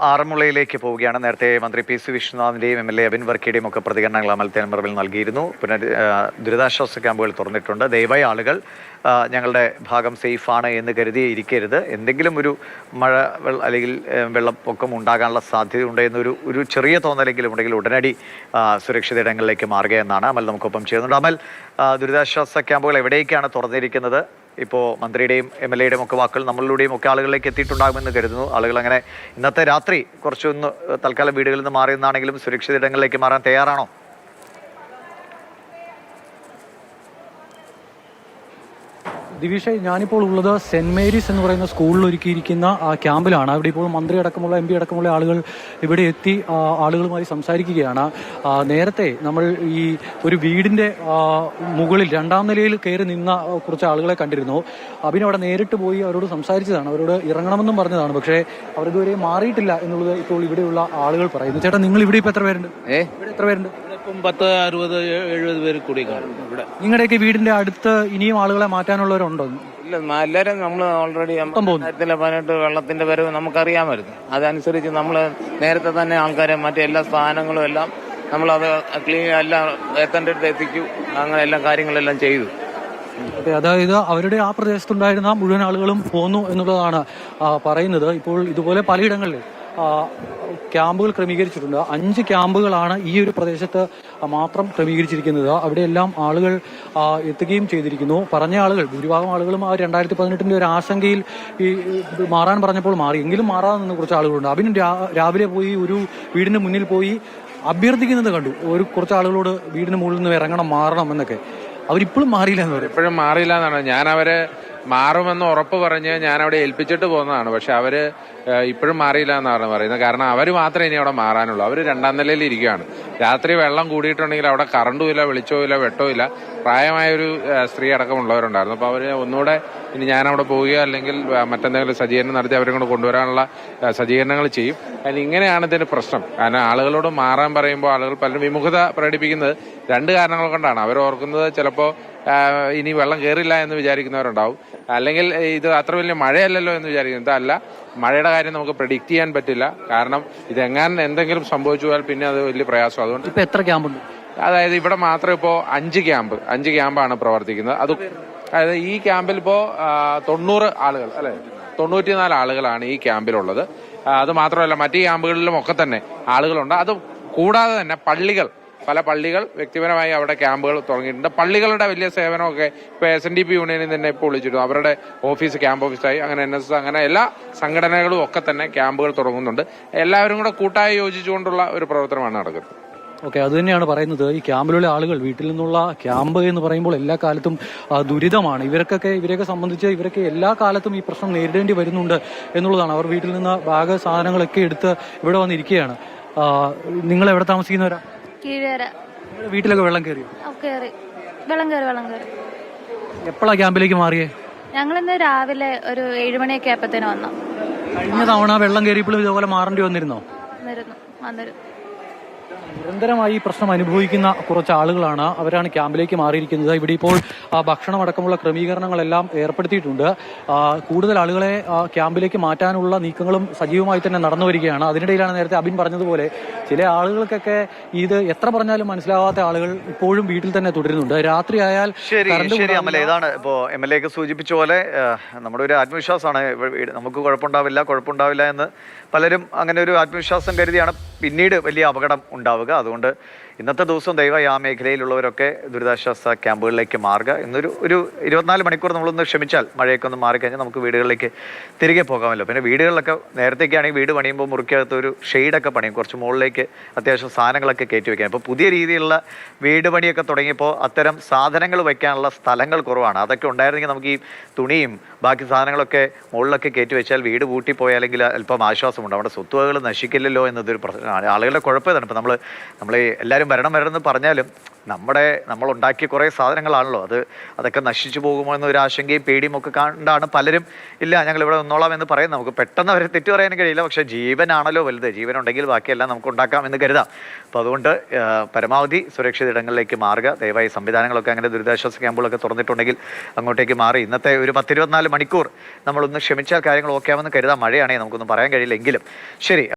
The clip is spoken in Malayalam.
ആറന്മുളയിലേക്ക് പോവുകയാണ്. നേരത്തെ മന്ത്രി പി സി വിശ്വനാഥിന്റെയും എം എൽ എ അബിൻ വർക്കിയുടെയും ഒക്കെ പ്രതികരണങ്ങൾ അമൽ തേൻമറവിൽ നൽകിയിരുന്നു. പിന്നെ ദുരിതാശ്വാസ ക്യാമ്പുകൾ തുറന്നിട്ടുണ്ട്. ദയവായി ആളുകൾ ഞങ്ങളുടെ ഭാഗം സേഫാണ് എന്ന് കരുതി ഇരിക്കരുത്. എന്തെങ്കിലും ഒരു മഴ അല്ലെങ്കിൽ വെള്ളപ്പൊക്കം ഉണ്ടാകാനുള്ള സാധ്യതയുണ്ട് എന്നൊരു ചെറിയ തോന്നലെങ്കിലും ഉണ്ടെങ്കിൽ ഉടനടി സുരക്ഷിത ഇടങ്ങളിലേക്ക് മാറുക എന്നാണ് അമൽ നമുക്കൊപ്പം ചെയ്യുന്നുണ്ട്. അമൽ, ദുരിതാശ്വാസ ക്യാമ്പുകൾ എവിടേക്കാണ് തുറന്നിരിക്കുന്നത്? ഇപ്പോൾ മന്ത്രിയുടെയും എം എൽ എയുടെയും ഒക്കെ വാക്കുകൾ നമ്മളിലൂടെയും ഒക്കെ ആളുകളിലേക്ക് എത്തിയിട്ടുണ്ടാകുമെന്ന് കരുതുന്നു. ആളുകൾ അങ്ങനെ ഇന്നത്തെ രാത്രി കുറച്ചൊന്ന് തൽക്കാലം വീടുകളിൽ നിന്ന് മാറി നിന്നാണെങ്കിലും സുരക്ഷിത ഇടങ്ങളിലേക്ക് മാറാൻ തയ്യാറാണോ? ദിവിഷ, ഞാനിപ്പോൾ ഉള്ളത് സെന്റ് മേരീസ് എന്ന് പറയുന്ന സ്കൂളിൽ ഒരുക്കിയിരിക്കുന്ന ക്യാമ്പിലാണ്. അവിടെ ഇപ്പോൾ മന്ത്രി അടക്കമുള്ള എം പി അടക്കമുള്ള ആളുകൾ ഇവിടെ എത്തി ആളുകളുമായി സംസാരിക്കുകയാണ്. നേരത്തെ നമ്മൾ ഈ ഒരു വീടിന്റെ മുകളിൽ 2ാം നിലയിൽ കയറി നിന്ന കുറച്ച് ആളുകളെ കണ്ടിരുന്നു. അഭിന് അവിടെ നേരിട്ട് പോയി അവരോട് സംസാരിച്ചതാണ്, അവരോട് ഇറങ്ങണമെന്നും പറഞ്ഞതാണ്. പക്ഷേ അവരിതുവരെ മാറിയിട്ടില്ല എന്നുള്ളത് ഇപ്പോൾ ഇവിടെയുള്ള ആളുകൾ പറയുന്നു. ചേട്ടാ, നിങ്ങൾ ഇവിടെ ഇപ്പൊ എത്ര പേരുണ്ട്? ഇവിടെ എത്ര പേരുണ്ട്? 10, 60, 70 പേര് കൂടി കാണും ഇവിടെ. നിങ്ങളുടെയൊക്കെ വീടിന്റെ അടുത്ത് ഇനിയും ആളുകളെ മാറ്റാനുള്ളവരുണ്ടോ? ഇല്ല, എല്ലാവരും നമ്മൾ ഓൾറെഡി 2018 വെള്ളത്തിന്റെ വരവ് നമുക്കറിയാമായിരുന്നു. അതനുസരിച്ച് നമ്മൾ നേരത്തെ തന്നെ ആൾക്കാരെ മറ്റേ എല്ലാ സ്ഥാനങ്ങളും എല്ലാം നമ്മളത് ക്ലീൻ എല്ലാം എത്തേണ്ടടുത്ത് എത്തിക്കും. അങ്ങനെ എല്ലാ കാര്യങ്ങളെല്ലാം ചെയ്തു. അതായത് അവരുടെ ആ പ്രദേശത്തുണ്ടായിരുന്ന മുഴുവൻ ആളുകളും പോന്നു എന്നുള്ളതാണ് പറയുന്നത്. ഇപ്പോൾ ഇതുപോലെ പലയിടങ്ങളിൽ ക്യാമ്പുകൾ ക്രമീകരിച്ചിട്ടുണ്ട്. 5 ക്യാമ്പുകളാണ് ഈ ഒരു പ്രദേശത്ത് മാത്രം ക്രമീകരിച്ചിരിക്കുന്നത്. അവിടെയെല്ലാം ആളുകൾ എത്തുകയും ചെയ്തിരിക്കുന്നു. പറഞ്ഞ ആളുകൾ, ഭൂരിഭാഗം ആളുകളും ആ 2018 ഒരു ആശങ്കയിൽ ഈ മാറാൻ പറഞ്ഞപ്പോൾ മാറി. എങ്കിലും മാറാതെ നിന്ന് കുറച്ച് ആളുകളുണ്ട്. അവനും രാവിലെ പോയി ഒരു വീടിന് മുന്നിൽ പോയി അഭ്യർത്ഥിക്കുന്നത് കണ്ടു. കുറച്ച് ആളുകളോട് വീടിന് മുകളിൽ നിന്ന് ഇറങ്ങണം, മാറണം എന്നൊക്കെ. അവരിപ്പോഴും മാറിയില്ല എന്ന് പറയും. ഇപ്പോഴും മാറിയില്ല എന്നാണ്. ഞാൻ അവരെ മാറുമെന്ന് ഉറപ്പ് പറഞ്ഞ് ഞാൻ അവിടെ ഏൽപ്പിച്ചിട്ട് പോകുന്നതാണ്. പക്ഷെ അവര് ഇപ്പോഴും മാറിയില്ല എന്നാണ് പറയുന്നത്. കാരണം അവർ മാത്രമേ ഇനി അവിടെ മാറാനുള്ളൂ. അവർ 2ാം നിലയിൽ ഇരിക്കുകയാണ്. രാത്രി വെള്ളം കൂടിയിട്ടുണ്ടെങ്കിൽ അവിടെ കറണ്ടും ഇല്ല, വെളിച്ചവും ഇല്ല, വെട്ടവും ഇല്ല. പ്രായമായൊരു സ്ത്രീ അടക്കമുള്ളവരുണ്ടായിരുന്നു. അപ്പോൾ അവര് ഒന്നുകൂടെ ഇനി ഞാൻ അവിടെ പോവുകയോ അല്ലെങ്കിൽ മറ്റെന്തെങ്കിലും സജ്ജീകരണം നടത്തി അവരെ കൊണ്ട് കൊണ്ടുവരാനുള്ള സജ്ജീകരണങ്ങൾ ചെയ്യും. കാരണം ഇങ്ങനെയാണ് ഇതിന്റെ പ്രശ്നം. കാരണം ആളുകളോട് മാറാൻ പറയുമ്പോൾ ആളുകൾ പലരും വിമുഖത പ്രകടിപ്പിക്കുന്നത് 2 കാരണങ്ങൾ കൊണ്ടാണ്. അവർ ഓർക്കുന്നത് ചിലപ്പോൾ ഇനി വെള്ളം കയറില്ല എന്ന് വിചാരിക്കുന്നവരുണ്ടാവും, അല്ലെങ്കിൽ ഇത് അത്ര വലിയ മഴയല്ലല്ലോ എന്ന് വിചാരിക്കുന്നത്. അല്ല, മഴയുടെ കാര്യം നമുക്ക് പ്രെഡിക്റ്റ് ചെയ്യാൻ പറ്റില്ല. കാരണം ഇതെങ്ങനെ എന്തെങ്കിലും സംഭവിച്ചു പോയാൽ പിന്നെ അത് വലിയ പ്രയാസം. അതുകൊണ്ട് ഇപ്പൊ എത്ര ക്യാമ്പുണ്ട്? അതായത് ഇവിടെ മാത്രം ഇപ്പോൾ 5 ക്യാമ്പാണ് പ്രവർത്തിക്കുന്നത്. അതായത് ഈ ക്യാമ്പിൽ ഇപ്പോൾ 90 ആളുകൾ, അല്ലെ 94 ആളുകളാണ് ഈ ക്യാമ്പിലുള്ളത്. അത് മാത്രമല്ല, മറ്റു ക്യാമ്പുകളിലും ഒക്കെ തന്നെ ആളുകളുണ്ട്. അത് കൂടാതെ തന്നെ പല പള്ളികൾ വ്യക്തിപരമായി അവിടെ ക്യാമ്പുകൾ തുടങ്ങിയിട്ടുണ്ട്. പള്ളികളുടെ വലിയ സേവനമൊക്കെ ഇപ്പൊ SNDP യൂണിയനിൽ തന്നെ ഇപ്പോൾ വിളിച്ചിരുന്നു. അവരുടെ ക്യാമ്പ് ഓഫീസായി, അങ്ങനെ NSS, അങ്ങനെ എല്ലാ സംഘടനകളും ഒക്കെ തന്നെ ക്യാമ്പുകൾ തുടങ്ങുന്നുണ്ട്. എല്ലാവരും കൂടെ കൂട്ടായി യോജിച്ചുകൊണ്ടുള്ള ഒരു പ്രവർത്തനമാണ് നടക്കുന്നത്. ഓക്കെ, അത് തന്നെയാണ് പറയുന്നത്. ഈ ക്യാമ്പിലുള്ള ആളുകൾ, വീട്ടിൽ നിന്നുള്ള ക്യാമ്പ് എന്ന് പറയുമ്പോൾ എല്ലാ കാലത്തും ദുരിതമാണ്. ഇവരെയൊക്കെ സംബന്ധിച്ച് ഇവരൊക്കെ എല്ലാ കാലത്തും ഈ പ്രശ്നം നേരിടേണ്ടി വരുന്നുണ്ട് എന്നുള്ളതാണ്. അവർ വീട്ടിൽ നിന്ന് ബാഗ് സാധനങ്ങളൊക്കെ എടുത്ത് ഇവിടെ വന്നിരിക്കുകയാണ്. നിങ്ങൾ എവിടെ താമസിക്കുന്നവരാ? കീഴേര. വീട്ടിലൊക്കെ വെള്ളം കയറി? വെള്ളം കയറി. എപ്പോഴാ ക്യാമ്പിലേക്ക് മാറിയേ? ഞങ്ങളിന്ന് രാവിലെ ഒരു 7 മണിയൊക്കെ ആയപ്പോഴത്തേന് വന്നു. കഴിഞ്ഞ തവണ വെള്ളം കയറിയപ്പോഴും ഇതുപോലെ മാറേണ്ടി വന്നിരുന്നോ? വന്നിരുന്നു. നിരന്തരമായി ഈ പ്രശ്നം അനുഭവിക്കുന്ന കുറച്ച് ആളുകളാണ്. അവരാണ് ക്യാമ്പിലേക്ക് മാറിയിരിക്കുന്നത്. ഇവിടെ ഇപ്പോൾ ഭക്ഷണം അടക്കമുള്ള ക്രമീകരണങ്ങളെല്ലാം ഏർപ്പെടുത്തിയിട്ടുണ്ട്. കൂടുതൽ ആളുകളെ ക്യാമ്പിലേക്ക് മാറ്റാനുള്ള നീക്കങ്ങളും സജീവമായി തന്നെ നടന്നു വരികയാണ്. അതിനിടയിലാണ് നേരത്തെ അബിൻ പറഞ്ഞതുപോലെ ചില ആളുകൾക്കൊക്കെ ഇത് എത്ര പറഞ്ഞാലും മനസ്സിലാവാത്ത ആളുകൾ ഇപ്പോഴും വീട്ടിൽ തന്നെ തുടരുന്നുണ്ട്. രാത്രി ആയാൽ ശരി അമല, ഇതാണ് ഇപ്പോ MLA ഒക്കെ സൂചിപ്പിച്ച പോലെ നമ്മുടെ ഒരു ആത്മവിശ്വാസമാണ്. നമുക്ക് കുഴപ്പമുണ്ടാവില്ല എന്ന് പലരും അങ്ങനെ ഒരു ആത്മവിശ്വാസം കരുതിയാണ് പിന്നീട് വലിയ അപകടം ഉണ്ടാവുക. അതുകൊണ്ട് ഇന്നത്തെ ദിവസം ദയവായി ആ മേഖലയിലുള്ളവരൊക്കെ ദുരിതാശ്വാസ ക്യാമ്പുകളിലേക്ക് മാറുക. ഒരു 24 മണിക്കൂർ നമ്മളൊന്ന് ക്ഷമിച്ചാൽ, മഴയൊക്കെ ഒന്ന് മാറിക്കഴിഞ്ഞാൽ നമുക്ക് വീടുകളിലേക്ക് തിരികെ പോകാമല്ലോ. പിന്നെ വീടുകളിലൊക്കെ നേരത്തേക്കാണെങ്കിൽ വീട് പണിയുമ്പോൾ മുറിക്കകത്ത് ഒരു ഷെയ്ഡൊക്കെ പണിയും, കുറച്ച് മുകളിലേക്ക് അത്യാവശ്യം സാധനങ്ങളൊക്കെ കയറ്റി വയ്ക്കാൻ. ഇപ്പോൾ പുതിയ രീതിയിലുള്ള വീട് പണിയൊക്കെ തുടങ്ങിയപ്പോൾ അത്തരം സാധനങ്ങൾ വയ്ക്കാനുള്ള സ്ഥലങ്ങൾ കുറവാണ്. അതൊക്കെ ഉണ്ടായിരുന്നെങ്കിൽ നമുക്ക് ഈ തുണിയും ബാക്കി സാധനങ്ങളൊക്കെ മുകളിലൊക്കെ കയറ്റി വെച്ചാൽ വീട് പൂട്ടിപ്പോയാലെങ്കിൽ അല്പം ആശ്വാസമുണ്ട്. നമ്മുടെ സ്വത്തുവകകൾ നശിക്കില്ലല്ലോ എന്നതൊരു പ്രശ്നമാണ്. ആളുകളുടെ കുഴപ്പം ഇതാണ്. ഇപ്പം നമ്മൾ എല്ലാവരും വരണം എന്ന് പറഞ്ഞാലും നമ്മൾ ഉണ്ടാക്കിയ കുറേ സാധനങ്ങളാണല്ലോ, അതൊക്കെ നശിച്ചു പോകുമോ എന്നൊരു ആശങ്കയും പേടിയും ഒക്കെ കണ്ടാണ് പലരും ഇല്ല ഞങ്ങൾ ഇവിടെ നിന്നോളാം എന്ന് പറയുന്നത്. നമുക്ക് പെട്ടെന്ന് അവരെ തെറ്റു പറയാനും കഴിയില്ല. പക്ഷേ ജീവനാണല്ലോ വലുത്. ജീവനുണ്ടെങ്കിൽ ബാക്കിയെല്ലാം നമുക്ക് ഉണ്ടാക്കാം എന്ന് കരുതാം. അപ്പോൾ അതുകൊണ്ട് പരമാവധി സുരക്ഷിത ഇടങ്ങളിലേക്ക് മാറുക. ദയവായി സംവിധാനങ്ങളൊക്കെ അങ്ങനെ ദുരിതാശ്വാസ ക്യാമ്പുകളൊക്കെ തുറന്നിട്ടുണ്ടെങ്കിൽ അങ്ങോട്ടേക്ക് മാറി ഇന്നത്തെ ഒരു 10-24 മണിക്കൂർ നമ്മളൊന്ന് ക്ഷമിച്ചാൽ കാര്യങ്ങൾ ഓക്കെ ആവുമെന്ന് കരുതാം. മഴയാണെങ്കിൽ നമുക്കൊന്നും പറയാൻ കഴിയില്ലെങ്കിലും ശരി.